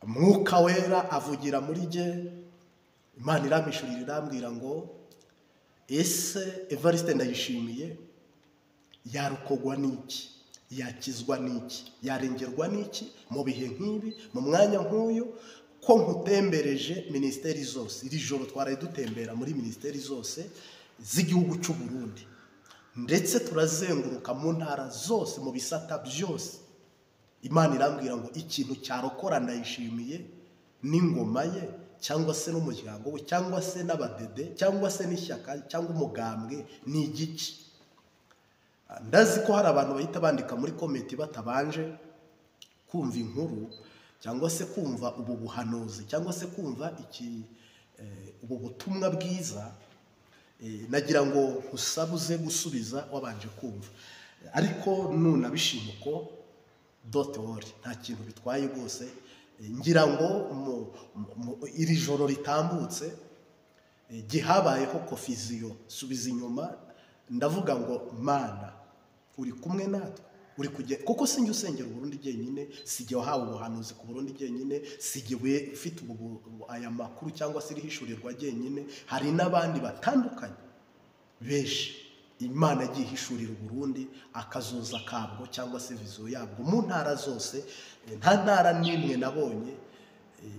Mwuka wera avugira muri jye, Imana irampishurira irambwira ngo ese Evariste Ndayishimiye yarukogwa n'iki, yakizwa n'iki, yarengerwa n'iki mu bihe nk'ibi, mu mwanya nk'uyu, ko nkutembereje ministeri zose. Iri joro twaraye dutembera muri ministeri zose z'igihugu cy'u Burundi, ndetse turazenguruka mu ntara zose, mu bisata byose. Imana irambwira ngo ikintu cyarokora Ndayishimiye n'ingoma ye, cyangwa se n'umuryango we, cyangwa se n'abadede, cyangwa se n'ishyaka, cyangwa umugambwe, ni igiki. Ndazi ko hari abantu bahita bandika muri komenti batabanje kumva inkuru, cyangwa se kumva ubu buhanuzi, cyangwa se kumva ubu butumwa bwiza. Nagira ngo usabuze gusubiza wabanje kumva, ariko nunabishima uko don't worry, nta kintu bitwaye rwose. Ngira ngo iri joro ritambutse gihabayeho kofiziyo, subiza inyuma, ndavuga ngo Mana uri kumwe natwe, uri kujya, kuko sinjye usengera Burundi jyenyine, sijye wahawe ubuhanuzi ku Burundi jyenyine, sijye we ufite aya makuru cyangwa se irihishurirwa jyenyine, hari n'abandi batandukanye benshi Imana yagiye ihishurira Burundi akazoza kabwo cyangwa se vizo yabwo mu ntara zose. Nta ntara n'imwe nabonye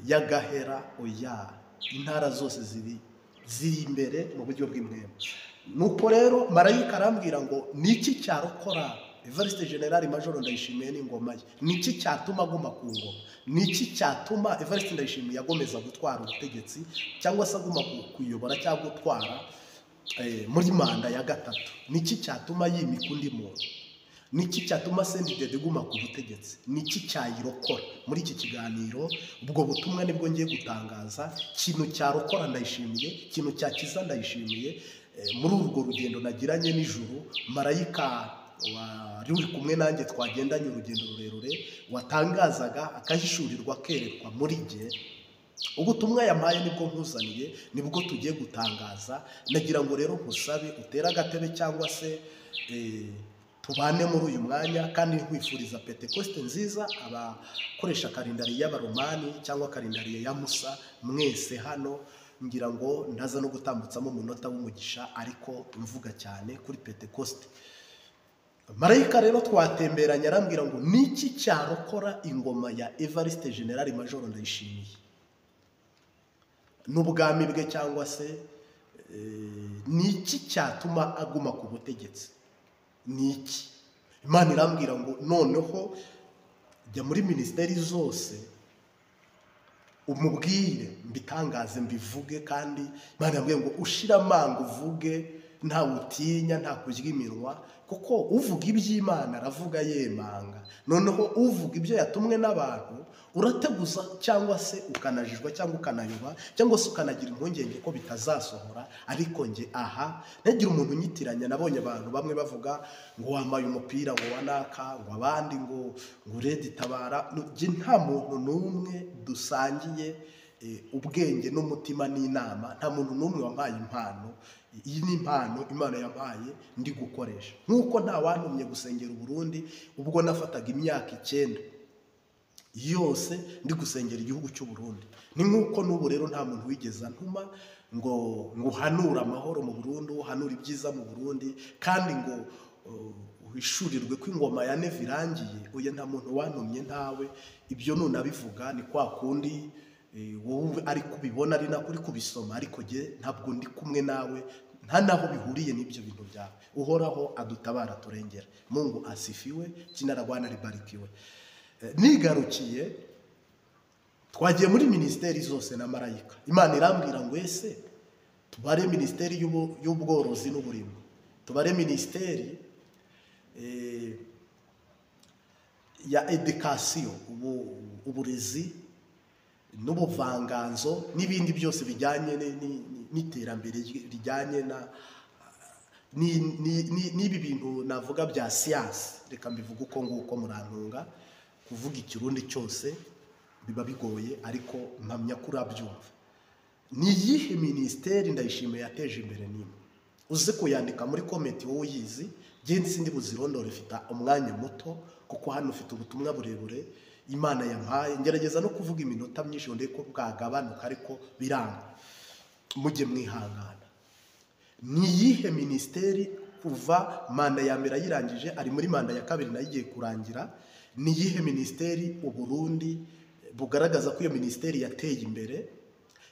y'agahera, oya, intara zose ziri imbere mu buryo bw'imwemwe. Nuko rero marayika arambwira ngo niki cyarokora Evariste General Major Ndayishimiye n'ingoma ye, niki cyatuma aguma ku ngoma, niki cyatuma Evariste Ndayishimiye agomeza gutwara ubutegetsi, cyangwa se aguma kuyobora cyangwa gutwara muri manda ya gatatu, niki cyatuma yimika undi muntu, niki cyatuma CNDD iguma ku butegetsi, niki cyayirokora. Muri iki kiganiro ubwo butumwa nibwo ngiye gutangaza, ikintu cyarokora Ndayishimiye, ikintu cyakiza Ndayishimiye. Muri urwo rugendo nagiranye n'ijuru, marayika wari uri kumwe nanjye, twagendanye urugendo rurerure, watangazaga akahishurirwa akerekwa muri jye. Ubutumwa yampaye nibwo nkuzaniye, nibwo tugiye gutangaza. Nagira ngo rero nkusabe utere agatebe cyangwa se tubane muri uyu mwanya, kandi nkwifuriza Pentecoste nziza, abakoresha kalendari y'abaromani cyangwa kalendari ya Musa mwese hano. Ngira ngo ndaza no gutambutsamo umunota w'umugisha, ariko mvuga cyane kuri Pentecoste. Marayika rero twatemberanye arambwira ngo niki cyarokora ingoma ya Evariste General Major Ndayishimiye n'ubwami bwe, cyangwa se niki cyatuma aguma ku butegetsi, niki. Imana irambwira ngo noneho jya muri ministeri zose umubwire, mbitangaze, mbivuge, kandi Imana irambwira ngo ushira amanga uvuge, nta utinya, nta kurya iminwa, kuko uvuga iby'Imana aravuga yemanga. Noneho uvuga ibyo yatumwe n'abantu urateguza, cyangwa se ukanajijwa, cyangwa ukanayoba, cyangwa se ukanagira impungenge ko bitazasohora. Ariko nge aha ntagira umuntu unyitiranya. Nabonye abantu bamwe bavuga ngo wambaye umupira ngo wanaka, ngo abandi ngo Redi Tabara. Nge nta muntu n'umwe dusangiye ubwenge n'umutima n'inama, nta muntu n'umwe wampaye impano. Iyi ni impano Imana yampaye ndi gukoresha, nk'uko nta wantumye gusengera Burundi ubwo nafataga imyaka 9 yose ndi gusengera igihugu cy'u Burundi. Ni nk'uko n'ubu rero nta muntu wigeze antuma ngo uhanura amahoro mu Burundi, uhanura ibyiza mu Burundi, kandi ngo uhishurirwe ko ingoma ya Neva irangiye. Oya, nta muntu wantumye, ntawe. Ibyo nunabivuga ni kwa kundi wowe ari kubibona, ari nako uri kubisoma, ariko jye ntabwo ndi kumwe nawe, nta naho bihuriye n'ibyo bintu byawe. Uhoraho adutabara turengera. Mungu asifiwe, jina la Bwana libarikiwe. Nigarukiye, twagiye muri ministeri zose na marayika. Imana irambwira ngo ese tubare ministeri y'ubworozi n'uburimo, tubare ministeri ya education, uburezi n'ubuvanganzo n'ibindi byose bijyanye n'iterambere rijyanye n'ibi bintu navuga bya siyansi. Reka mbivuga uko nguko, murantunga kuvuga ikirundi cyose biba bigoye, ariko mpamya kuri abyumva. Ni iyihe ministeri Ndayishimiye yateje imbere? nimwe uze kuyandika muri komenti wowe uyizi, ngenzi sindi buzirondore, fita umwanya muto, kuko hano ufite ubutumwa burebure. Imana yampaye, ngerageza no kuvuga iminota myinshi ndetse ko bwagabanuka ariko biranga, mujye mwihangana. Ni iyihe minisiteri kuva manda ya mbere ayirangije ari muri manda ya kabiri nayo igiye kurangira, ni iyihe minisiteri Uburundi bugaragaza ko iyo minisiteri yateye imbere,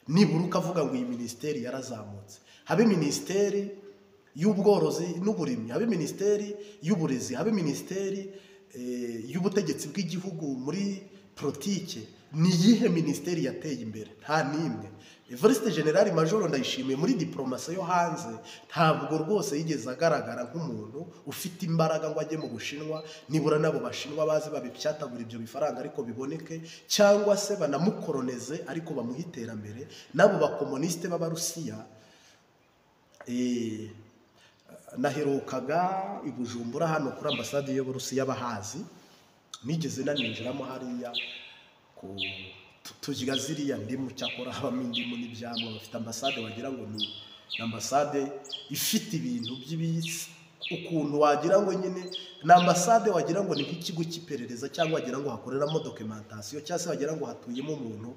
nibura ukavuga ngo iyi minisiteri yarazamutse? Habe minisiteri y'ubworozi n'uburimyi, habe minisiteri y'uburezi, habe minisiteri y'ubutegetsi bw'igihugu muri politike, ni iyihe minisiteri yateye imbere? Nta n'imwe. Evariste General Major Ndayishimiye muri diplomasi yo hanze ntabwo rwose yigeze agaragara nk'umuntu ufite imbaraga ngo ajye mu Bushinwa, nibura nabo Bashinwa bazi babipyatagura ibyo bifaranga ariko biboneke, cyangwa se banamukoroneze ariko bamuha iterambere. Nabo bakomunisite b'Abarusiya, naherukaga i Bujumbura hano kuri ambasade y'Uburusiya bahazi, nigeze naninjiramo hariya tujya ziriya ndimu, cyakora habamo indimu n'ibyamwa, bafite ambasade wagira ngo ni ambasade ifite ibintu by'ibisi, ukuntu wagira ngo nyine ni ambasade wagira ngo ni nk'ikigo cy'iperereza, cyangwa wagira ngo hakoreramo documentation, cyangwa se wagira ngo hatuyemo umuntu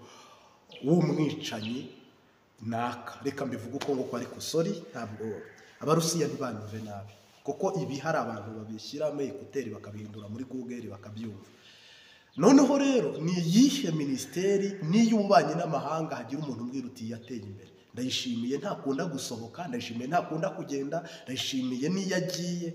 w'umwicanyi naka. Reka mbivuga uko nguko, ariko sorry, ntabwo Abarusiya ntibanyumve nabi, kuko ibi hari abantu babishyiramo ekuteri bakabihindura muri Google bakabyumva. Noneho rero ni iyihe minisiteri n'iy'ububanyi n'amahanga hagira umuntu umbwira uti yateye imbere? Ndayishimiye ntakunda gusohoka, Ndayishimiye ntakunda kugenda, Ndayishimiye n'iyo agiye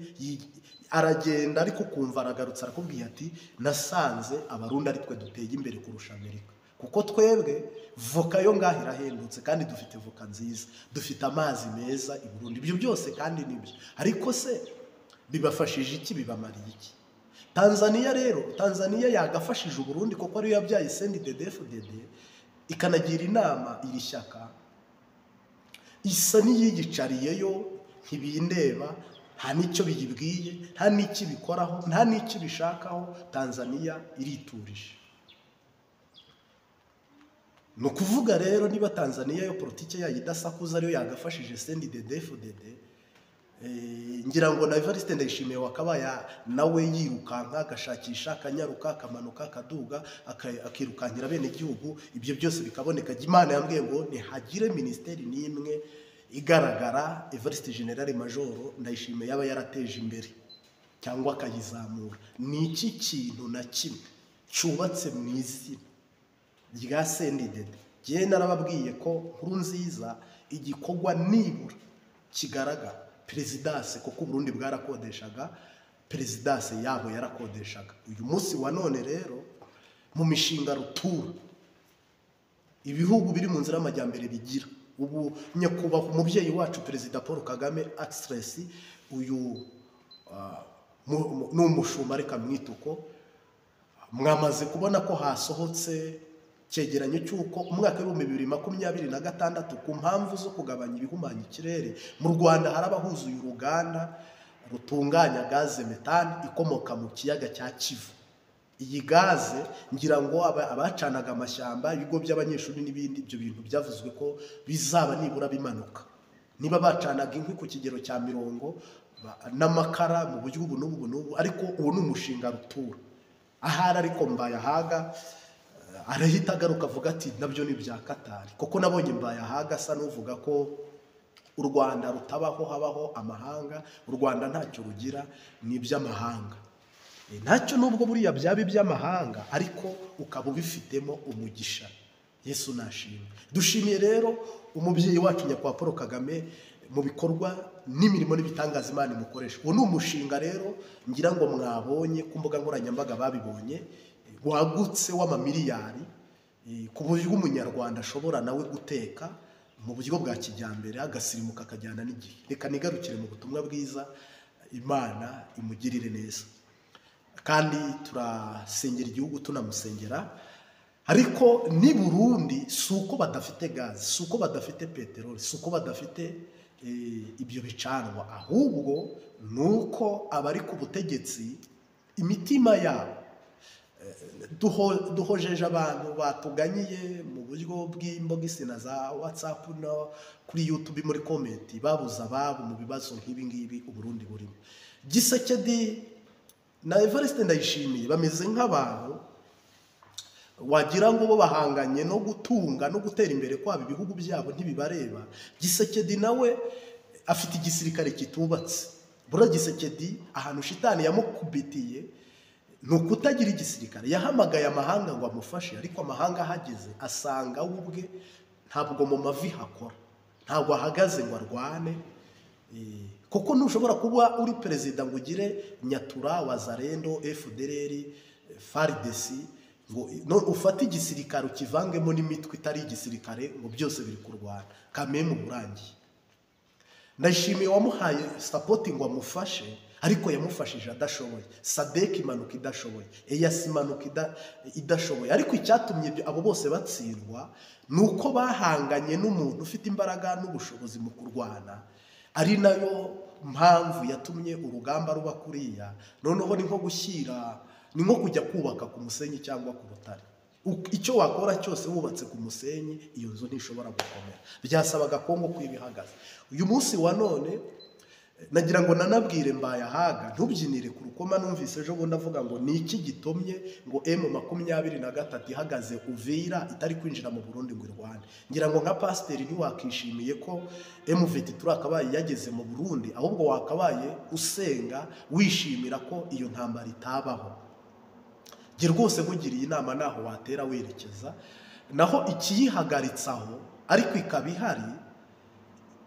aragenda ariko kumva aragarutse arakubwiye ati nasanze Abarundi ari twe duteye imbere kurusha Amerika, kuko twebwe voka yo ngaho irahendutse kandi dufite voka nziza, dufite amazi meza i Burundi. Ibyo byose kandi nibyo, ariko se bibafashije iki? Bibamariye iki? Tanzania rero, Tanzania yagafashije Uburundi kuko ariyo yabyaye CNDD-FDD, ikanagira inama iri shyaka, isa n'iyigicariyeyo ntibindeba, nta n'icyo biyibwiye, nta n'icyo bikoraho, nta n'icyo bishakaho. Tanzania iriturije. Ni ukuvuga rero niba Tanzania yo politike yayo idasakuza ariyo yagafashije CNDD-FDD, ngira ngo na Evariste Ndayishimiye wakabaya nawe yirukanka agashakisha akanyaruka akamanuka akaduga akirukankira bene igihugu, ibyo byose bikaboneka. Imana yambwiye ngo ntihagire minisiteri n'imwe igaragara Evariste General Major Ndayishimiye yaba yarateje imbere cyangwa akayizamura. Ni iki kintu na kimwe cyubatse mu izina rya CNDD? Jye narababwiye ko Nkurunziza igikorwa nibura kigaragara perezidanse, kuko Burundi bwarakodeshaga, perezidanse yabo yarakodeshaga. Uyu munsi wa none rero mu mishinga rutura ibihugu biri mu nzira y'amajyambere bigira, ubu nyakubahwa umubyeyi wacu Perezida Paul Kagame Access, uyu n'umushumba reka mwituko, mwamaze kubona ko hasohotse cyegeranyo cy'uko umwaka w'2026 ku mpamvu zo kugabanya ibihumanya ikirere mu Rwanda haraba huzuye uruganda rutunganya gaze metane ikomoka mu kiyaga cya Kivu. Iyi gaze ngira ngo abacanaga amashyamba, ibigo by'abanyeshuri n'ibindi, ibyo bintu byavuzwe ko bizaba nibura bimanuka. Niba bacanaga inkwi ku kigero cya 50 n'amakara mu buryo ubu n'ubu, ariko ubu ni umushinga rutura. Ahari ariko Mbayahaga arahita agaruka avuga ati nabyo ni bya Katari, kuko nabonye Mbayahaga asa n'uvuga ko u Rwanda rutabaho, habaho amahanga, u Rwanda ntacyo rugira, ni iby'amahanga. Ntacyo nubwo buriya byaba iby'amahanga, ariko ukaba ubifitemo umugisha. Yesu nashimwe. Dushimiye rero umubyeyi wacu nyakubahwa Paul Kagame mu bikorwa n'imirimo n'ibitangaza Imana imukoresha. Uwo ni umushinga rero ngira ngo mwabonye ku mbuga nkoranyambaga babibonye, wagutse w'amamiliyari, ku buryo umunyarwanda ashobora nawe guteka mu buryo bwa kijyambere agasirimuka akajyana n'igihe. Reka nigarukire mu butumwa bwiza, Imana imugirire neza. Kandi turasengera igihugu tunamusengera, ariko ni Burundi suko badafite gaze, suko badafite peteroli, suko badafite ibyo bicanwa, ahubwo nuko abari ku butegetsi imitima yabo duhojeje abantu batuganyiye mu buryo bw'imbogisi na za WhatsApp no kuri YouTube muri comment, babuze ababo mu bibazo nk'ibi ngibi Uburundi burimo. Gisekedi na Evariste Ndayishimiye bameze nk'abantu wagira ngo bo bahanganye no gutunga no gutera imbere kwabo ibihugu byabo ntibibareba. Gisekedi nawe afite igisirikare kitubatse. Bura Gisekedi ahantu shitani yamukubitiye ni ukutagira igisirikare. Yahamagaye amahanga ngo amufashe, ariko amahanga ahageze asanga we ubwe ntabwo mu mavi hakora, ntabwo ahagaze ngo arwane. Kuko ntushobora kuba uri perezida ngo ugire Nyatura, Wazalendo, FDLR, FARDC ngo ufate igisirikare ukivangemo n'imitwe itari igisirikare ngo byose biri kurwana. Kameme burangiye. Ndashimiye wamuhaye support ngo amufashe, ariko yamufashije adashoboye. Sadek imanuka idashoboye, EAC imanuka idashoboye. Ariko icyatumye abo bose batsindwa nuko bahanganye n'umuntu ufite imbaraga n'ubushobozi mu kurwana, ari nayo mpamvu yatumye urugamba ruba kuriya. Noneho ni nko gushyira, ni nko kujya kubaka ku musenyi cyangwa ku rutare. Icyo wakora cyose wubatse ku musenyi, iyo nzu ntishobora gukomera. Byasabaga Kongo kwibihagaze. Uyu munsi wa none nagira ngo nanabwire Mbayahaga ntubyinire ku rukoma. Numvise ejo bundi avuga ngo ni iki gitomye ngo M23 ihagaze Uvira itari kwinjira mu Burundi ngo irwane. Ngira ngo nka pasiteri ntiwakishimiye ko M23 akabaye yageze mu Burundi, ahubwo wakabaye usenga wishimira ko iyo ntambara itabaho. Ngira rwose nkugiriye inama naho watera werekeza, naho ikiyihagaritsaho ariko ikaba ihari,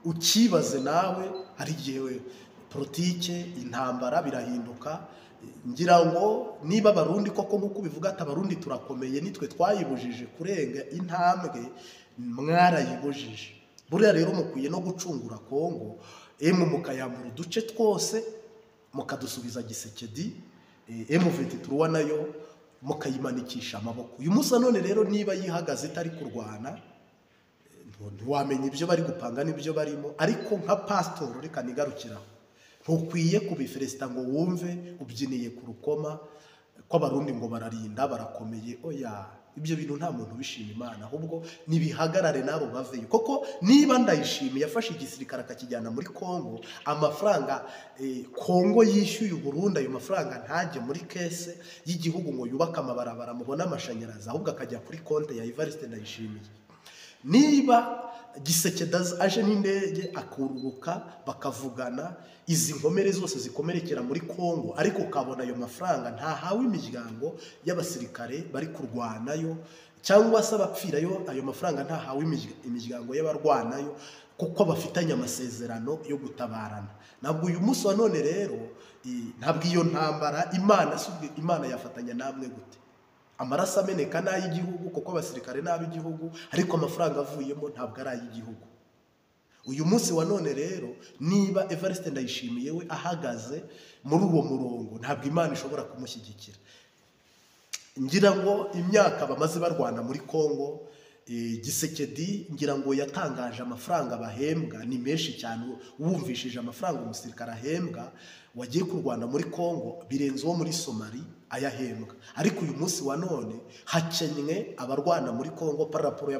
ukibaze nawe. Hari igihe politike intambara birahinduka. Ngira ngo niba Abarundi koko nk'uko bivuga ati Abarundi turakomeye, nitwe twayibujije kurenga intambwe, mwarayibujije. Buriya rero mukwiye no gucungura Kongo, mukayambura uduce twose mukadusubiza Gisekedi, M23 nayo mukayimanikisha amaboko. Uyu munsi none rero niba yihagaze itari kurwana, ntiwamenya ibyo bari gupanga n'ibyo barimo. Ariko nka pastor reka nigarukiraho, ntukwiye kubiferesita ngo wumve ubyiniye ku rukoma ko Abarundi ngo bararinda barakomeye. Oya, ibyo bintu nta muntu bishima Imana, ahubwo nibihagarare nabo baveyo. Koko niba Ndayishimiye yafashe igisirikare akakijyana muri Kongo, amafaranga Kongo yishyuye Burundi, ayo mafaranga ntajye muri kese y'igihugu ngo yubake amabarabara mubona amashanyarazi, ahubwo akajya kuri konte ya Evariste Ndayishimiye. Niba Gisekedi aje n'indege akururuka bakavugana, izi nkomere zose zikomerekera muri Kongo, ariko ukabona ayo mafaranga ntahawe imiryango y'abasirikare bari kurwanayo, cyangwa se abapfirayo, ayo mafaranga ntahawe imiryango y'abarwanayo, kuko bafitanye amasezerano yo gutabarana. Ntabwo uyu munsi wa none rero, ntabwo iyo ntambara Imana yafatanya namwe gute? Amaraso ameneka n'ay'igihugu, kuko abasirikare n'ab'igihugu, ariko amafaranga avuyemo ntabwo ari ay'igihugu. Uyu munsi wa none rero, niba Evariste Ndayishimiye we ahagaze muri uwo murongo, ntabwo Imana ishobora kumushyigikira. Ngira ngo imyaka bamaze barwana muri Kongo, Gisekedi ngira ngo yatangaje amafaranga bahembwa ni menshi cyane. Wumvishije amafaranga umusirikare ahembwa wagiye kurwana muri Kongo birenze uwo muri Somali ayahembwa. Ariko uyu munsi wa none hakenywe abarwana muri Kongo par rapport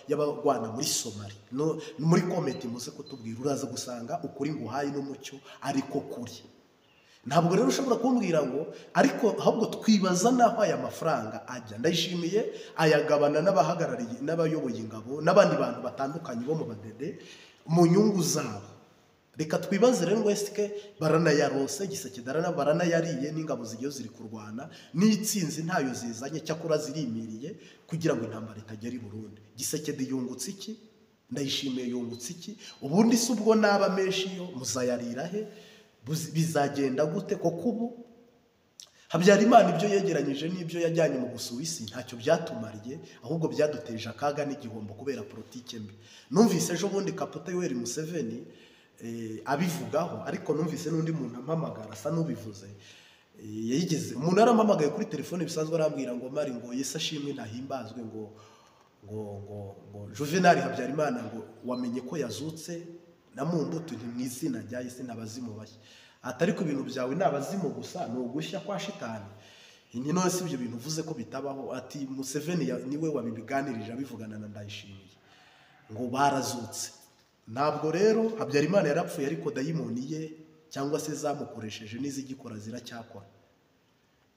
y'abarwana muri Somali. No muri komenti muze kutubwira, uraza gusanga ukuri nguhaye n'umucyo ariko kuri. Ntabwo rero ushobora kumbwira ngo ariko ahubwo twibaza naho aya mafaranga ajya. Ndayishimiye ayagabana n'abahagarariye n'abayoboye ingabo n'abandi bantu batandukanye bo mu badede mu nyungu zabo. Reka twibaze rero ngo esike baranayarose, Gisekedi baranayariye n'ingabo zigiye ziri kurwana, n'itsinzi ntayo zizanye, cyakora zirimiriye kugira ngo intambara itagera i Burundi. Gisekedi yungutse iki? Ndayishimiye yungutse iki? Ubundi se ubwo naba menshi yo muzayarira he? Bizagenda gute? Koko ubu Habyarimana ibyo yegeranyije n'ibyo yajyanye mu Busuwisi ntacyo byatumariye, ahubwo byaduteje akaga n'igihombo kubera politike mbi. Numvise ejo bundi Kaputa Yoweri Museveni abivugaho, ariko numvise n'undi muntu ampamagara asa n'ubivuze. Yigeze umuntu yarampamagaye kuri telefone bisanzwe arambwira ngo mari ngo Yesu ashimwe ntahimbazwe, ngo Juvenal Habyarimana ngo wamenye ko yazutse na mu mbuto nti mwizina rya Yesu n'abazimu bashya. Atari ku bintu byawe n'abazimu gusa, no gushya kwa shitani. Nti none si ibyo bintu uvuze ko bitabaho. Ati Museveni niwe wabibiganirije abivugana na Ndayishimiye ngo barazutse. Ntabwo rero Habyarimana yarapfuye, ariko dayimoni ye cyangwa se zamukoresheje n'izigikora ziracyakora.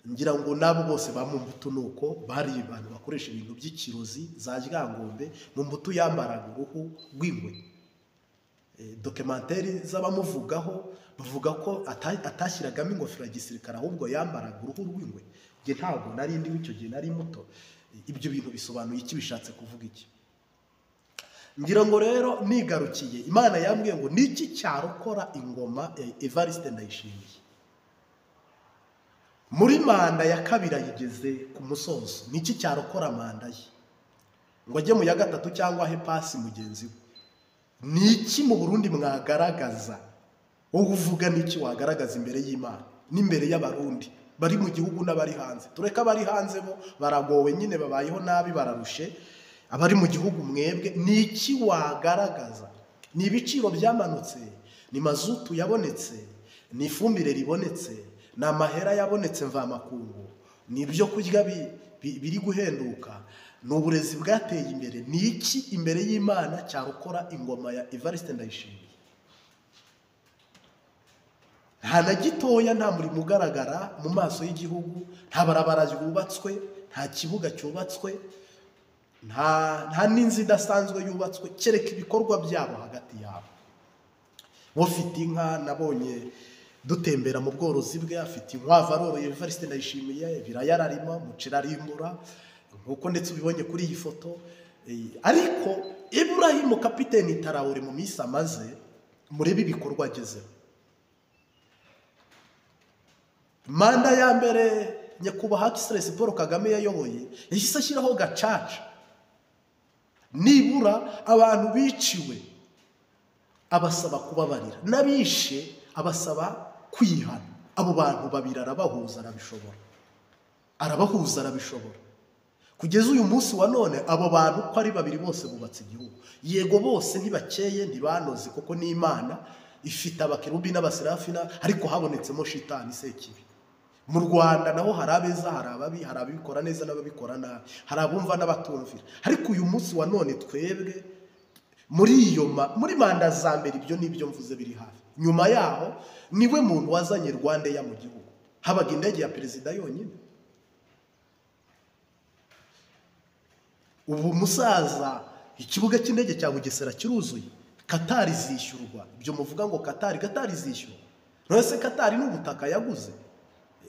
ngira ngo nabo bose ba mu mbuto nuko bari abantu bakoresha ibintu by'ikirozi za ryangombe. Mu mbuto yambaraga uruhu rw'ingwe. Documentary z'abamuvugaho bavuga ko atashyiragamo ingofero ya gisirikare ahubwo yambaraga uruhu rw'ingwe. Nge ntabwo nari ndi w'icyo gihe, nari muto. Ibyo bintu bisobanuye iki, bishatse kuvuga iki? Ngira ngo rero nigarukiye, Imana yambwiye ngo niki cyarokora ingoma Evariste Ndayishimiye. Muri manda ya kabiri yigeze ku musozo, niki cyarokora manda ye ngo ajye mu ya gatatu cyangwa he pasi mugenzi we? Niki mu Burundi mwagaragaza? Wowe uvuga niki wagaragaza imbere y'Imana n'imbere y'abarundi bari mu gihugu n'abari hanze? Tureka abari hanze bo baragowe nyine, babayeho nabi, bararushe. Abari mu gihugu mwebwe niki wagaragaza? Ni ibiciro byamanutse, ni mazutu yabonetse, ni ifumbire ribonetse, ni amahera yabonetse mvamakungu, ni ibyo kurya biri guhenduka, ni uburezi bwateye imbere. Niki imbere y'Imana cyarokora ingoma ya Evariste Ndayishimiye? Nta na gitoya, nta murimo ugaragara mu maso y'igihugu, nta barabara yubatswe, nta kibuga cyubatswe, nta n'inzu idasanzwe yubatswe, kereka ibikorwa byabo hagati yabo. Ufite inka nabonye dutembera mu bworozi bwe, afite inkwavu aroroye Evariste Ndayishimiye, birayararima, mucira arimbura nkuko ndetse ubibonye kuri iyi foto. Ariko Ibrahim Kapiteni Traoré mu minsi amaze, murebe ibikorwa agezeho. Manda ya mbere nyakubahwa Excellency Paul Kagame yayoboye, yahise ashyiraho gacaca. Nibura abantu biciwe abasaba kubabarira, n'abishe abasaba kwihana. Abo bantu babiri arabahuza, arabishobora. Kugeza uyu munsi wa none abo bantu ko ari babiri bose bubatse igihugu. Yego bose ntibakeye, ntibanoze, kuko ni Imana ifite abakerubi n'abasirafina, ariko habonetsemo shitani sekibi. Mu Rwanda naho hari abeza, hari ababi, hari ababikora neza n'ababikora nabi, hari abumva n'abatumvira. Ariko uyu munsi wa none twebwe muri manda za mbere, ibyo nibyo mvuze biri hafi. Nyuma yaho niwe muntu wazanye Rwandeya mu gihugu, habaga indege ya perezida yonyine. Ubu musaza, ikibuga cy'indege cya Bugesera kiruzuye, Qatar izishyurwa. Ibyo muvuga ngo Qatar izishyurwa, none se Qatar ni ubutaka yaguze?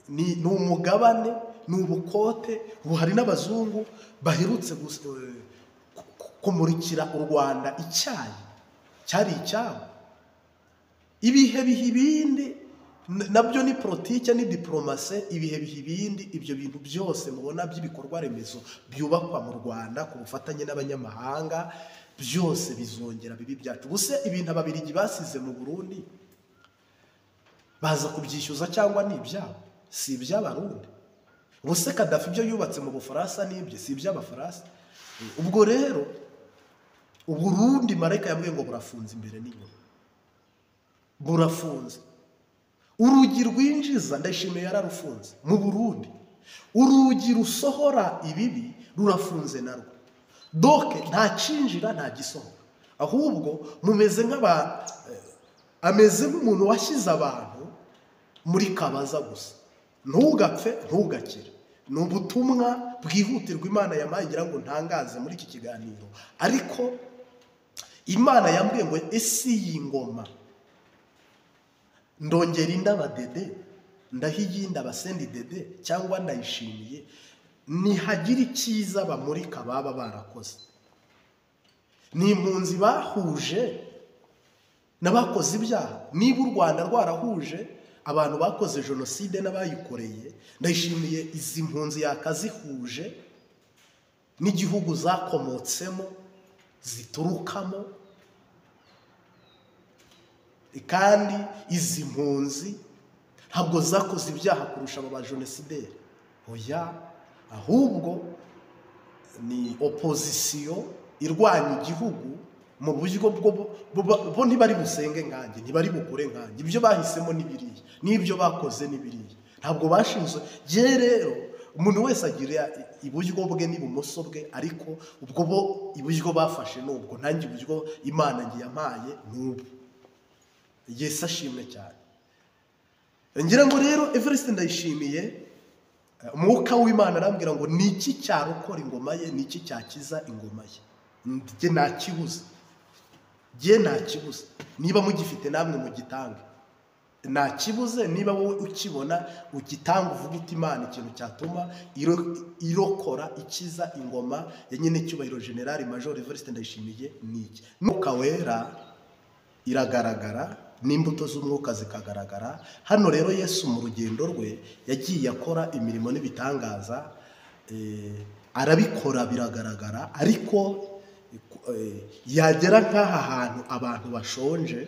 Ni umugabane, ni ubukote. Ubu hari n'abazungu baherutse kumurikira u Rwanda icyayi cyari icyabo. Ibihe biha ibindi, nabyo ni politike, ni diplomase. Ibihe biha ibindi. Ibyo bintu byose mubona by'ibikorwa remezo byubakwa mu Rwanda ku bufatanye n'abanyamahanga, byose bizongera bibi byacu. Buse ibintu ababirigi basize mu Burundi baza kubyishyuza cyangwa ni ibyabo? Si iby'abarundi. Ubuse Kadafi ibyo yubatse mu Bufaransa n'ibyo si iby'Abafaransa? Ubwo rero Uburundi marayika yabwiye ngo burafunze imbere n'inyuma, burafunze. Urugi rwinjiza Ndayishimiye yararufunze mu Burundi, urugi rusohora ibibi rurafunze narwo. Doke nta cinjira nta gisohoka, ahubwo mumeze ameze nk'umuntu washyize abantu muri kabaza gusa. Ntugapfe ntugakire. Ni ubutumwa bwihutirwa Imana yamaye ngira ngo ntangaze muri iki kiganiro. Ariko Imana yambwiye ngo ese iyi ngoma ndongera indaba dede, ndahiyinda abasendi dede cyangwa Ndayishimiye, nihagira icyiza bamurika baba barakoze. Ni impunzi bahuje n'abakoze ibyaha. Niba u Rwanda rwarahuje abantu bakoze jenoside n'abayikoreye, Ndayishimiye izi mpunzi yakazihuje n'igihugu zakomotsemo, ziturukamo. Kandi izi mpunzi ntabwo zakoze ibyaha kurusha aba bajenosideri. Oya, ahubwo ni opozisiyo irwanya igihugu mu buryo bo ntibari busenge nkanjye, ntibari bukore nkanjye. Ibyo bahisemo n'ibiriya, n'ibyo bakoze n'ibiriya. Ntabwo bashinzwe. Je rero umuntu wese agira iburyo bwe n'ibumoso bwe, ariko ubwo bo iburyo bafashe n'ubwo, nanjye iburyo Imana ngiye yampaye n'ubu. Yesu ashimwe cyane. Ngira ngo rero Evariste Ndayishimiye umwuka w'Imana arambwira ngo ni iki cyarokora ingoma ye, ni iki cyakiza ingoma ye. Njye ntakibuze, niba mugifite namwe mugitange, ntakibuze. Niba wowe ukibona ugitanga, uvuga uti Imana ikintu cyatuma irokora ikiza ingoma ya nyine cyubahiro General Major Evariste Ndayishimiye ni iki. Umwuka wera iragaragara, n'imbuto z'umwuka zikagaragara. Hano rero Yesu mu rugendo rwe yagiye akora imirimo n'ibitangaza, arabikora biragaragara, ariko yagera nk'aha hantu abantu bashonje,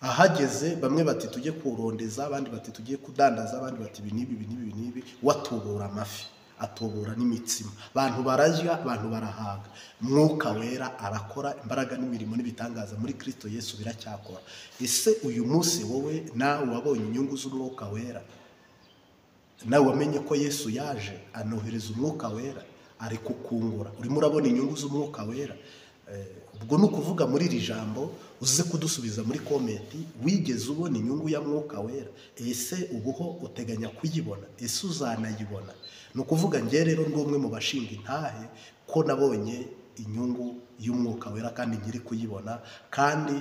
ahageze bamwe bati tujye kurondeza, abandi bati tujye kudandaza, abandi bati ibi n'ibi, watubura amafi, atubura n'imitsima, abantu bararya, abantu barahaga. Mwuka wera arakora, imbaraga n'imirimo n'ibitangaza muri Kristo Yesu biracyakora. Ese uyu munsi wowe nawe wabonye inyungu z'umwuka wera? Nawe wamenye ko Yesu yaje anohereza umwuka wera, ari kukungura? Urimo urabona inyungu z'umwuka wera? Ubwo ni ukuvuga muri iri jambo uze kudusubiza muri komenti, wigeze ubona inyungu ya mwuka wera? Ese ubuho uteganya kuyibona? Ese uzanayibona? Ni ukuvuga njye rero ndi umwe mu bashinga intahe ko nabonye inyungu y'umwuka wera kandi nkiri kuyibona, kandi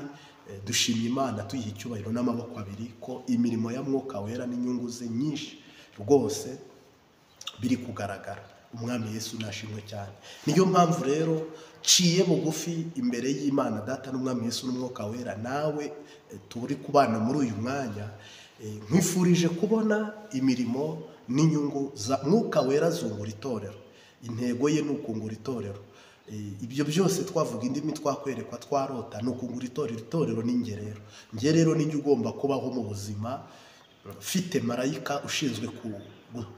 dushimye Imana tuyiha icyubahiro n'amaboko abiri ko imirimo ya mwuka wera n'inyungu ze nyinshi rwose biri kugaragara. Umwami Yesu nashimwe cyane. Niyo mpamvu rero ciye bugufi imbere y'Imana Data n'Umwami Yesu n'umwuka wera, nawe turi kubana muri uyu mwanya, nkwifurije kubona imirimo n'inyungu za mwuka wera zungura itorero. Intego ye ni ukungura itorero. Ibyo byose twavuga indimi, twakwerekwa, twarota, ni ukungura itorero. Itorero ni njye rero. Njye rero nijye ugomba kubaho mu buzima mfite marayika ushinzwe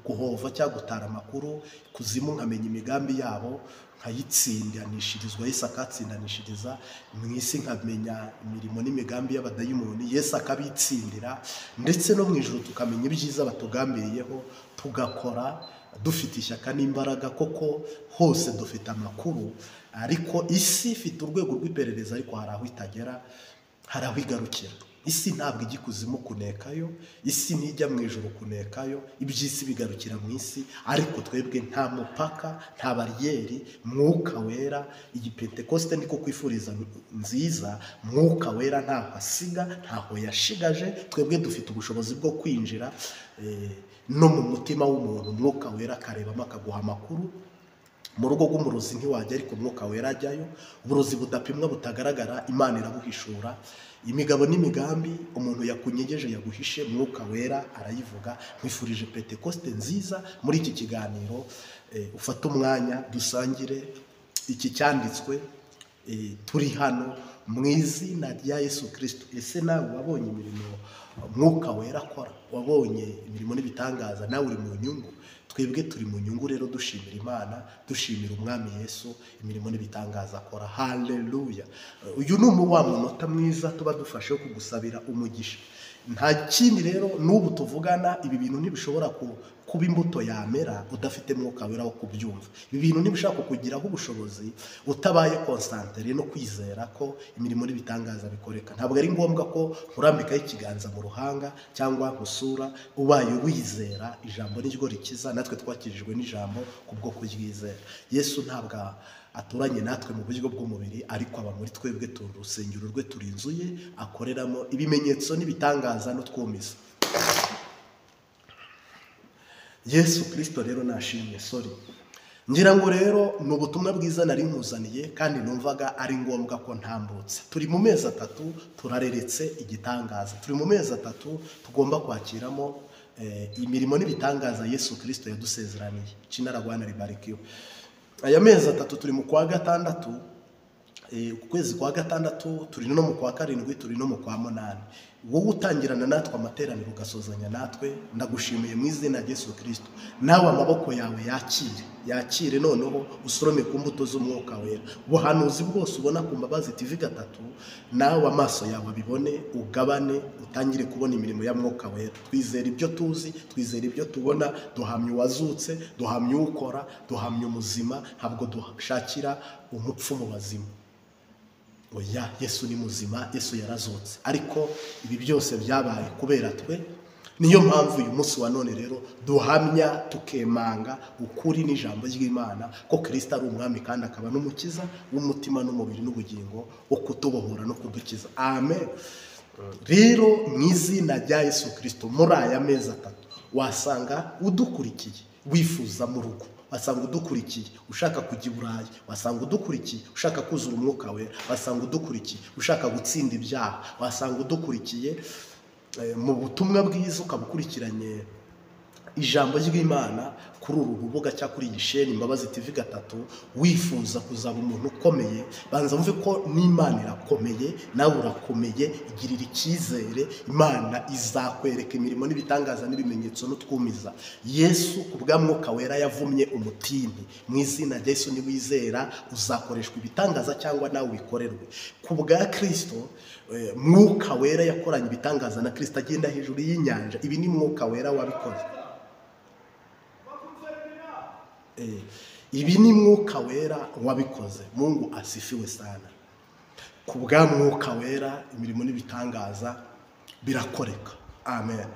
guhova cyangwa gutara amakuru kuzimu, nkamenya imigambi yabo, nkayitsindanishirizwa, Yesu akatsindanishiriza mu isi, nkamenya imirimo n'imigambi y'abadayimoni, Yesu akabitsindira, ndetse no mu ijuru tukamenya ibyiza batugambiriyeho, tugakora dufite ishyaka n'imbaraga. Koko hose dufite amakuru, ariko isi ifite urwego rw'iperereza, ariko hari aho itagera, hari aho igarukira. Isi ntabwo ijya ikuzimu kunekayo, isi ntijya mu ijuru kunekayo, iby'isi bigarukira mu isi, ariko twebwe nta mupaka, nta bariyeri. Mwuka wera, igipentekoste niko kwifuriza nziza, mwuka wera ntaho asiga, ntaho yashigaje. Twebwe dufite ubushobozi bwo kwinjira no mu mutima w'umuntu, mwuka wera akarebamo akaguha amakuru. Mu rugo rw'umurozi ntiwajya, ariko mwuka wera ajyayo. Uburozi budapimwa butagaragara, Imana irabuhishura. Imigabo n'imigambi umuntu yakunyegeje yaguhishe, mwuka wera arayivuga. Nkwifurije Pentekoste nziza. Muri iki kiganiro ufate umwanya dusangire iki cyanditswe, turi hano mu izina rya Yesu Kristo. Ese nawe wabonye imirimo mwuka wera akora? Wabonye imirimo n'ibitangaza? Nawe uri mu nyungu? Twebwe turi mu nyungu rero, dushimira Imana, dushimira Umwami Yesu imirimo n'ibitangaza akora. Haleluya! Uyu ni wa munota mwiza tuba dufashe kugusabira umugisha. Nta kindi rero, n'ubu tuvugana, ibi bintu ntibishobora kuba imbuto yamera udafite mwuka wera wo kubyumva. Ibi bintu ntibishaka kukugiraho ubushobozi utabaye konsantere no kwizera ko imirimo n'ibitangaza bikoreka. Ntabwo ari ngombwa ko urambikaho ikiganza mu ruhanga cyangwa gusura. Ubaye wizera, ijambo niryo rikiza. Natwe twakijijwe n'ijambo kubwo kuryizera. Yesu ntabwo aturanye natwe mu buryo bw'umubiri, ariko aba muri twebwe. Turi urusengero rwe, turi inzu ye akoreramo ibimenyetso n'ibitangaza no twumiza. Yesu Kristo rero nashimye. Ngira ngo rero ni ubutumwa bwiza nari nkuzaniye, kandi numvaga ari ngombwa ko ntambutsa. Turi mu mezi 3 turareretse igitangaza. Turi mu mezi 3 tugomba kwakiramo imirimo n'ibitangaza Yesu Kristo yadusezeraniye. Cinaragwana ribarikiwe. Aya mezi 3 turi mu kwa gatandatu, ukwezi kwa gatandatu, turi no mu kwa karindwi, turi no mu kwa munani. Wowe utangirana natwe amateraniro ugasozanya natwe, ndagushimiye mu izina rya Yesu Kristo. Nawe amaboko yawe yakire noneho usorome ku mbuto z'umwuka wera. Ubuhanuzi bwose ubona ku Mbabazi TV 3, nawe amaso yawe abibone, ugabane, utangire kubona imirimo ya mwuka wera. Twizera ibyo tuzi, twizera ibyo tubona, duhamya uwazutse, duhamya ukora, duhamya umuzima, ntabwo dushakira umupfu mu bazima. Oya, Yesu ni muzima, Yesu yarazutse. Ariko ibi byose byabaye kubera twe niyo mpamvu uyu munsi wa none rero duhamya tukemanga ukuri n'ijambo ry'Imana ko Kristo ari umwami kandi akaba n'umukiza w'umutima n'umubiri n'ubugingo wo kutubohora no kudukiza. Amen. Rero mu izina rya Yesu Kristo muri aya mezi atatu wasanga udukurikiye wifuza mu rugo, wasanga udukurikiye ushaka kujya i Burayi, wasanga udukurikiye ushaka kuzura umwuka wera, wasanga udukurikiye ushaka gutsinda ibyaha, wasanga udukurikiye mu butumwa bwiza ukabukurikiranye ijambo ry'Imana kuri uru rubuga cyangwa kuri iyi sheni Imbabazi TV 3 wifuza kuzaba umuntu ukomeye, banza mvuge ko n'Imana irakomeye, nawe urakomeye, igirira icyizere, Imana izakwereka imirimo n'ibitangaza n'ibimenyetso n'utwumiza. Yesu kubwa mwuka wera yavumye umutini, mu izina rya Yesu niwizera uzakoreshwa ibitangaza cyangwa nawe ubikorerwe. Kubwa Kristo mwuka wera yakoranye ibitangaza na Kristo agenda hejuru y'inyanja, ibi ni mwuka wera wabikoze. Ibi ni mwuka wera wabikoze. Mungu asifiwe sana. Kubwa mwuka wera imirimo n'ibitangaza birakoreka. Amen.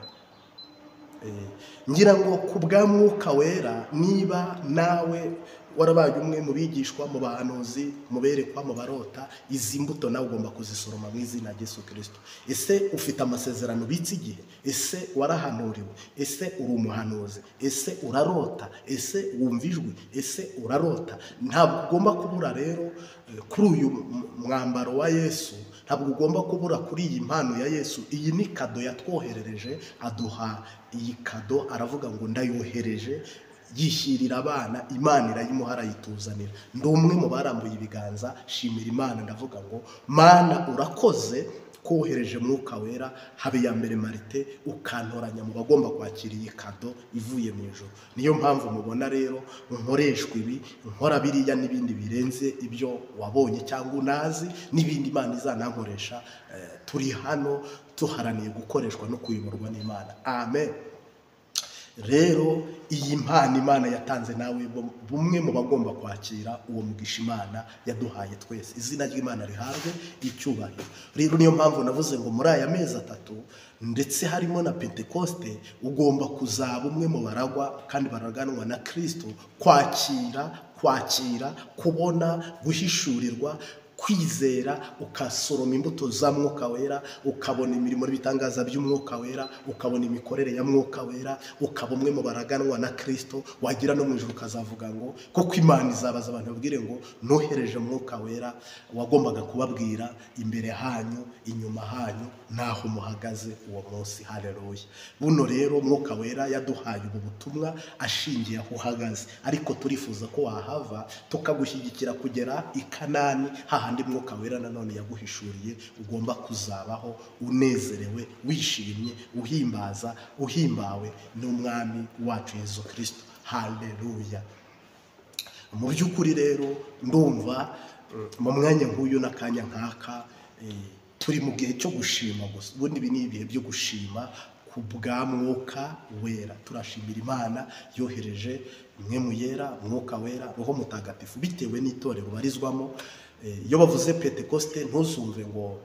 Ngira ngo kubwa mwuka wera niba nawe warabaye umwe mu bigishwa, mu bahanuzi, mu berekwa, mu barota, izi mbuto nawe ugomba kuzisoroma mu izina rya Yesu Kristo. Ese ufite amasezerano bitse igihe? Ese warahanuriwe? Ese uri umuhanuzi? Ese urarota? Ese wumva ijwi? Ese urarota? Ntabwo ugomba kubura rero kuri uyu mwambaro wa Yesu, ntabwo ugomba kubura kuri iyi mpano ya Yesu. Iyi ni kado yatwoherereje, aduha iyi kado, aravuga ngo ndayohereje, yishyirira abana, Imana irayimuha arayituzanira. Ndi umwe mu barambuye ibiganza, shimira Imana, ndavuga ngo Mana urakoze kohereje mwuka wera habe ya mbere Marite ukantoranya mu bagomba kwakira iyi kado ivuye mu ijuru. Niyo mpamvu mubona rero nkoreshwa ibi, nkora biriya n'ibindi birenze ibyo wabonye cyangwa unazi, n'ibindi Imana izanankoresha. Turi hano tuharaniye gukoreshwa no kuyoborwa n'Imana. Amen. Rero iyi mpano Imana yatanze nawe bumwe mu bagomba kwakira uwo mugisha Imana yaduhaye twese. Izina ry'Imana rihabwe icyubahiro. Rero niyo mpamvu navuze ngo muri aya mezi atatu ndetse harimo na Pentekoste ugomba kuzaba umwe mu baragwa kandi baraganwa na Kristo, kwakira, kubona, guhishurirwa, kwizera, ukasoroma imbuto za mwuka wera, ukabona imirimo n'ibitangaza by'umwuka wera, ukabona imikorere ya mwuka wera, ukaba umwe mu baraganwa na Kristo. Wagira no mu ijuru ukazavuga ngo koko Imana izabaza abantu babwire ngo nohereje mwuka wera wagombaga kubabwira imbere hanyu, inyuma hanyu, naho muhagaze uwo munsi. Haleluya. Buno rero mwuka wera yaduhaye ubu butumwa ashingiye aho uhagaze, ariko turifuza ko wahava tukagushyigikira kugera i Kanani, hahandi mwuka wera nanone yaguhishuriye ugomba kuzabaho unezerewe, wishimye, uhimbawe n'umwami wacu Yesu Kristo. Haleluya. Mu by'ukuri rero ndumva mu mwanya nk'uyu n'akanya nk'aka turi mu gihe cyo gushima gusa. Ubundi ibi ni ibihe byo gushima ku bwa mwuka wera. Turashimira Imana yohereje imwe mu yera, mwuka wera, Roho Mutagatifu, bitewe n'itorero barizwamo. Iyo bavuze Pentecoste ntuzumve ngo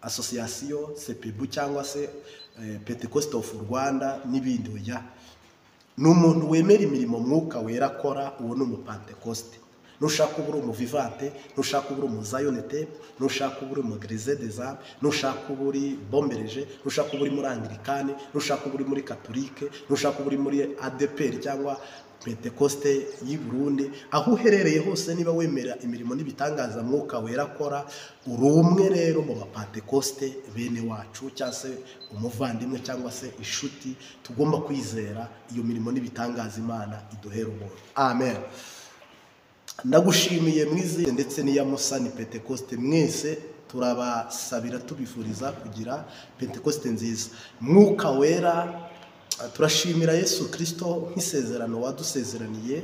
association CPB cyangwa se Pentecost of Rwanda n'ibindi. Oya, ni umuntu wemera imirimo mwuka wera akora, uwo ni umupentecoste. Nushaka ubura umuvivante, nushaka ubura umuzayonete, nushaka ubura umugrize des âmes, nushaka uburi bombereje, nushaka uburi muri Anglikane, nushaka uburi muri Katolike, nushaka uburi muri ADPR cyangwa Pentecoste y'i Burundi, aho uherereye hose niba wemera imirimo n'ibitangaza mwuka wera akora, uri umwe rero mu bapentecoste bene wacu, cyangwa se umuvandimwe cyangwa se inshuti. Tugomba kwizera iyo mirimo n'ibitangaza Imana iduhera ubuntu. Amen. Ndagushimiye mwizi ndetse n'iya Musani Pentecoste, mwese turabasabira tubifuriza kugira Pentecoste nziza. Mwuka wera, turashimira Yesu Kristo nk'isezerano wadusezeraniye,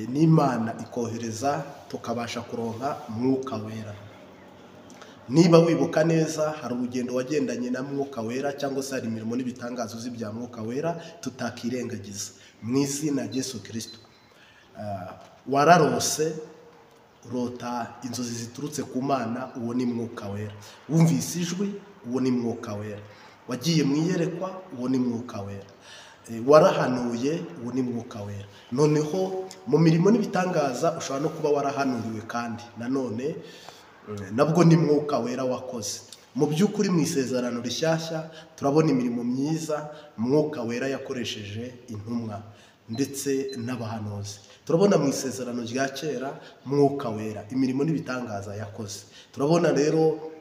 n'Imana ikohereza tukabasha kuronka mwuka wera. Niba wibuka neza, hari urugendo wagendanye na mwuka wera, cyangwa se hari imirimo n'ibitangazo z'ibya mwuka wera tutakirengagiza. Mu izina rya Yesu Kristo, wararose urota inzozi ziturutse ku Mana, uwo ni mwuka wera. Wumvise ijwi, uwo ni mwuka wera. wagiye mu iyerekwa, uwo ni mwuka wera. Warahanuye, uwo ni mwuka wera. Noneho mu mirimo n'ibitangaza ushobora no kuba warahanuriwe, kandi nanone nabwo ni mwuka wera wakoze. Mu by'ukuri mu isezerano rishyashya turabona imirimo myiza mwuka wera yakoresheje intumwa ndetse n'abahanuzi. Turabona mu isezerano rya kera mwuka wera imirimo n'ibitangaza yakoze. Turabona rero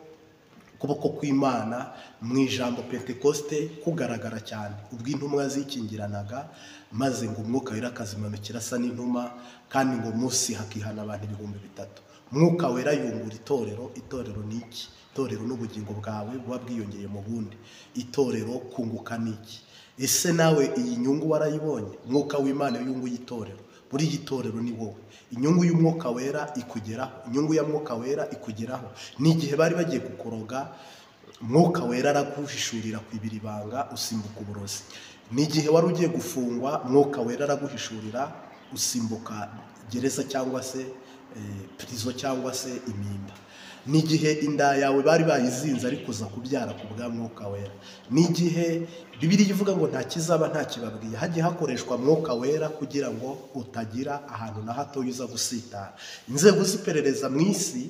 ukuboko kw'Imana mu ijambo Pentekoste kugaragara cyane ubwo intumwa zikingiranaga, maze ngo umwuka wera akazimanukira asa n'intumwa, kandi ngo munsi hakihana abantu 3,000. Mwuka wera yungura itorero. Itorero ni iki? Itorero n'ubugingo bwawe buba bwiyongeye mu bundi. Itorero kunguka ni iki? Ese nawe iyi nyungu warayibonye? Mwuka w'Imana yunguye itorero. Muri iyi torero ni wowe. Inyungu y'umwuka wera ikugeraho. Inyungu ya mwuka wera ikugeraho. Ni igihe bari bagiye kukuroga, mwuka wera araguhishurira kwibira ibanga, usimbuka uburozi. Ni igihe wari ugiye gufungwa, mwuka wera araguhishurira, usimbuka gereza cyangwa se prison cyangwa se impimba. Ni igihe inda yawe bari bayizinze ariko uza kubyara ku bwa mwuka wera. Ni igihe Bibiliya ivuga ngo nta kizaba nta kibabwiye. Hagiye hakoreshwa mwuka wera kugira ngo utagira ahantu na hato uza gusitara. Inzego z'iperereza mu isi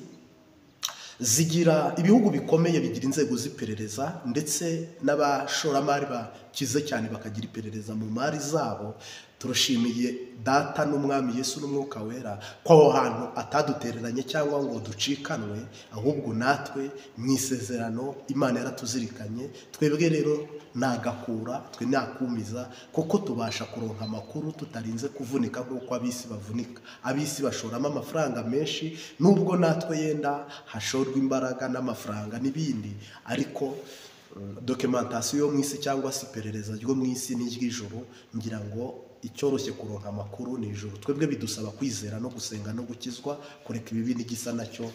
zigira, ibihugu bikomeye bigira inzego z'iperereza, ndetse n'abashoramari bakize cyane bakagira iperereza mu mari zabo. Turashimiye Data n'Umwami Yesu n'Umwuka wera ko aho hantu atadutereranye cyangwa ngo ducikanwe, ahubwo natwe mu isezerano Imana yaratuzirikanye. Twebwe rero nagakura, twe nakumiza, kuko tubasha kuronka amakuru tutarinze kuvunika nk'uko abisi bavunika. Abisi bashoramo amafaranga menshi, nubwo natwe yenda hashorwa imbaraga n'amafaranga n'ibindi, ariko documentation yo mu isi cyangwa se iperereza ryo mu isi n'iry'ijuru, ngira ngo icyoroshye kuronka amakuru ni ijuru. Twebwe bidusaba kwizera no gusenga no gukizwa, kureka ibibi n'igisa nacyo,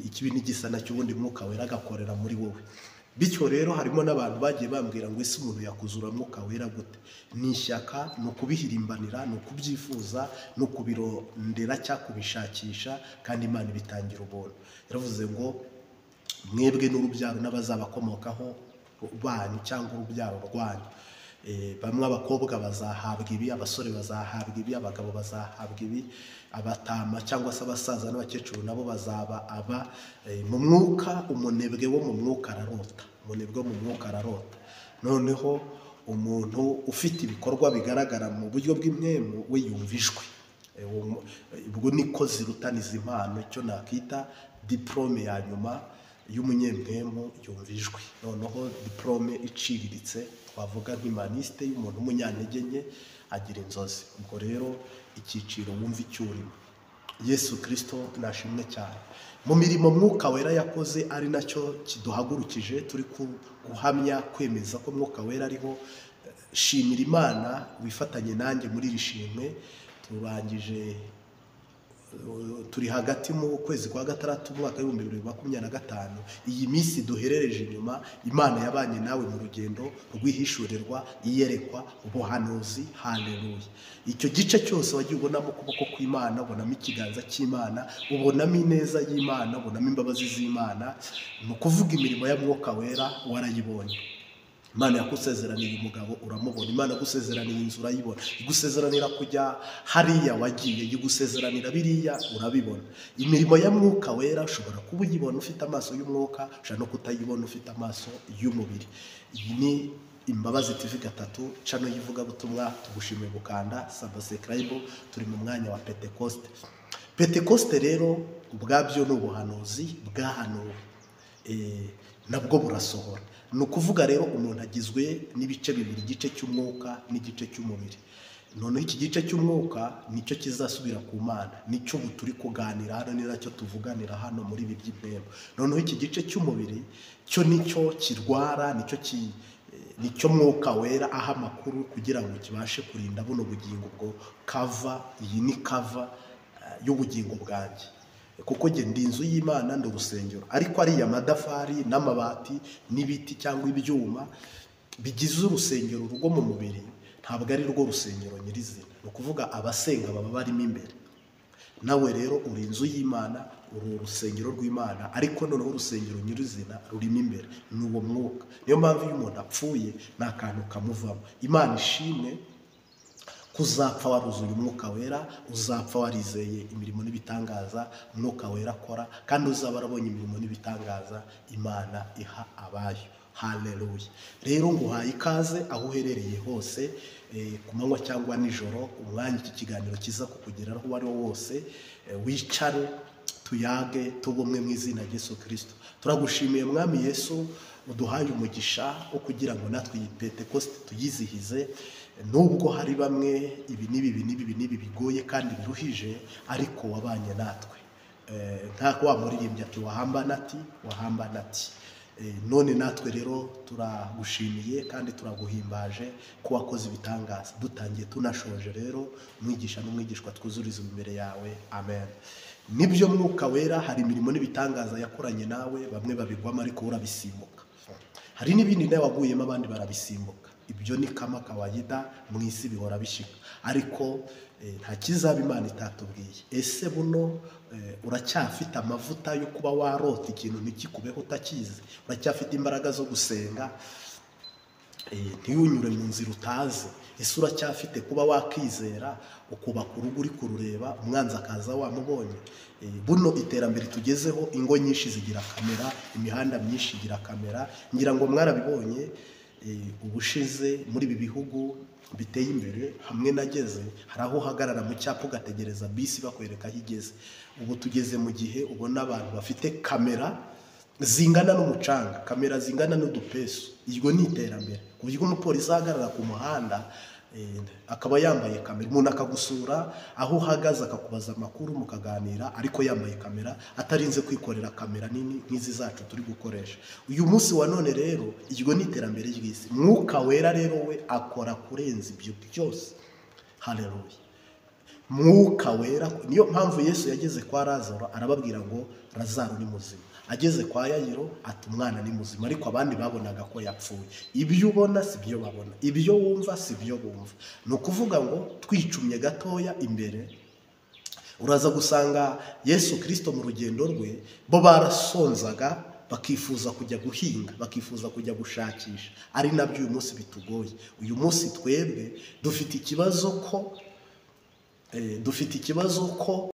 ikibi n'igisa nacyo, ubundi mwuka wera agakorera muri wowe. Bityo rero harimo n'abantu bagiye bambwira ngo ese umuntu yakuzura mwuka wera gute? Ni ishyaka, ni ukubihirimbanira, ni ukubyifuza, ni ukubirondera cyangwa kubishakisha, kandi Imana ibitangira ubuntu. Yaravuze ngo mwebwe n'urubyaro n'abazabakomokaho banyu cyangwa urubyaro rwanyu. Bamwe abakobwa bazahabwa ibi, abasore bazahabwa ibi, abagabo bazahabwa ibi, abatama cyangwa se abasaza n'abakecuru nabo bazaba aba mu mwuka. Umunebwe wo mu mwuka ararota. Umunebwe wo mu mwuka ararota. Noneho umuntu ufite ibikorwa bigaragara mu buryo bw'impemu we yumva ijwi. Ubwo niko zirutaniza impano, icyo nakita diplome ya nyuma y'umunyempemu yumva ijwi. Noneho diplome iciriritse twavuga nk'imaniste y'umuntu w'umunyantege nke agira inzozi. Ubwo rero icyiciro wumva icyurimo. Yesu Kristo nashimwe cyane. Mu mirimo mwuka wera yakoze ari nacyo kiduhagurukije, turi guhamya kwemeza ko mwuka wera ariho. Shimira Imana wifatanye nanjye muri iri shimwe. Turangije, turi hagati mu kwezi kwa gatandatu mwaka 2025. Iyi minsi duherereje inyuma, Imana yabanye nawe mu rugendo rw'ihishurirwa, iyerekwa, ubuhanuzi. Haleluya. Icyo gice cyose wagiye ubonamo ukuboko kw'Imana, ubonamo ikiganza cy'Imana, ubonamo ineza y'Imana, ubonamo imbabazi z'Imana. Ni ukuvuga imirimo ya mwuka wera warayibonye. Imana yakusezeraniye umugabo uramubona. Imana yagusezeraniye inzu urayibona. Igusezeranira kujya hariya wagiye, igusezeranira biriya urabibona. Imirimo ya mwuka wera ushobora kuba uyibona ufite amaso y'umwuka, ushobora no kutayibona ufite amaso y'umubiri. Iyi ni Imbabazi TV 3 channel y'ivugabutumwa. Tugushimiye gukanda subscribe. Turi mu mwanya wa Pentecoste. Pentecoste rero ubwabyo ni ubuhanuzi bwahanuwe, nabwo burasohora. Ni ukuvuga rero umuntu agizwe n'ibice bibiri, igice cy'umwuka n'igice cy'umubiri. Noneho iki gice cy'umwuka nicyo kizasubira ku Mana, nicyo turi kuganira hano, ni nacyo tuvuganira hano muri ibi by'impemu. Noneho iki gice cy'umubiri cyo nicyo kirwara, nicyo mwuka wera aha amakuru kugira ngo kibashe kurinda buno bugingo bwo kava. Iyi ni kava y'ubugingo bwanjye, kuko nge ndi inzu y'Imana, ndi urusengero. Ariko ariya madafari n'amabati n'ibiti cyangwa ibyuma bigize urusengero rwo mu mubiri ntabwo ari rwo rusengero nyirizina. Ni ukuvuga abasenga baba barimo imbere. nawe rero uri inzu y'Imana, uri urusengero rw'Imana, ariko noneho urusengero nyirizina rurimo imbere ni uwo mwuka. Niyo mpamvu iyo umuntu apfuye nta kantu kamuvamo. Imana ishimwe kuzapfa waruzuye umwuka wera, uzapfa warizeye imirimo n'ibitangaza umwuka wera akora, kandi uzaba arabonye imirimo n'ibitangaza Imana iha abayo. Haleluya. Rero nguhaye ikaze aho uherereye hose, ku manywa cyangwa nijoro, umwanya iki kiganiro kiza kukugeraho uwo ari wo wose, wicare tuyage tubumwe mu izina rya Yesu Kristo. Turagushimiye Mwami Yesu, uduhaye umugisha wo kugira ngo natwe iyi Pentekoste tuyizihize, nubwo hari bamwe ibi n'ibi bigoye kandi biruhije, ariko wabanye natwe. Nta wamuririmbye ati wahambana ati. None natwe rero turagushimiye kandi turaguhimbaje ko wakoze ibitangaza. Dutangiye tunashoje rero, mwigisha n'umwigishwa twuzuriza imbere yawe. Amen. Nibyo mwuka wera hari imirimo n'ibitangaza yakoranye nawe, bamwe babigwamo ariko urabisimbuka. Hari n'ibindi nawe waguyemo abandi barabisimbuka. Ibyo ni kama kawaida, mu isi bihora bishika, ariko nta kizaba Imana itatubwiye. Ese buno uracyafite amavuta yo kuba warota ikintu ntikikubeho utakizi? Uracyafite imbaraga zo gusenga ntiyunyure mu nzira utazi? Ese uracyafite kuba wakizera ukubaka urugo uri kurureba umwanzi akaza wamubonye? Buno iterambere tugezeho, ingo nyinshi zigira kamera, imihanda myinshi igira kamera. Ngira ngo mwarabibonye ubushize muri ibi bihugu biteye imbere, hamwe nageze hari aho uhagarara mu cyapa ugategereza bisi bakwereka aho igeze. Ubu tugeze mu gihe ubona abantu bafite kamera zingana n'umucanga, kamera zingana n'udupesu. Iryo ni iterambere, ku buryo umupolisi ahagarara ku muhanda akaba yambaye kamera, umuntu akagusura aho uhagaze akakubaza amakuru mukaganira, ariko yambaye kamera, atarinze kwikorera kamera nini nk'izi zacu turi gukoresha uyu munsi wa none. Rero iryo ni iterambere ry'isi. Mwuka wera rero we akora kurenza ibyo byose. Haleluya. Mwuka wera, niyo mpamvu Yesu yageze kwa Lazaro arababwira ngo Lazaro ni muzima. Ageze kwa Yayiro ati umwana ni muzima, ariko abandi babonaga ko yapfuye. Ibyo ubona si byo babona, ibyo wumva si byo bumva. Ni ukuvuga ngo twicumye gatoya imbere, uraza gusanga Yesu Kristo mu rugendo rwe bo barasonzaga, bakifuza kujya guhinga, bakifuza kujya gushakisha. Ari nabyo uyu munsi bitugoye. Uyu munsi twebwe dufite ikibazo ko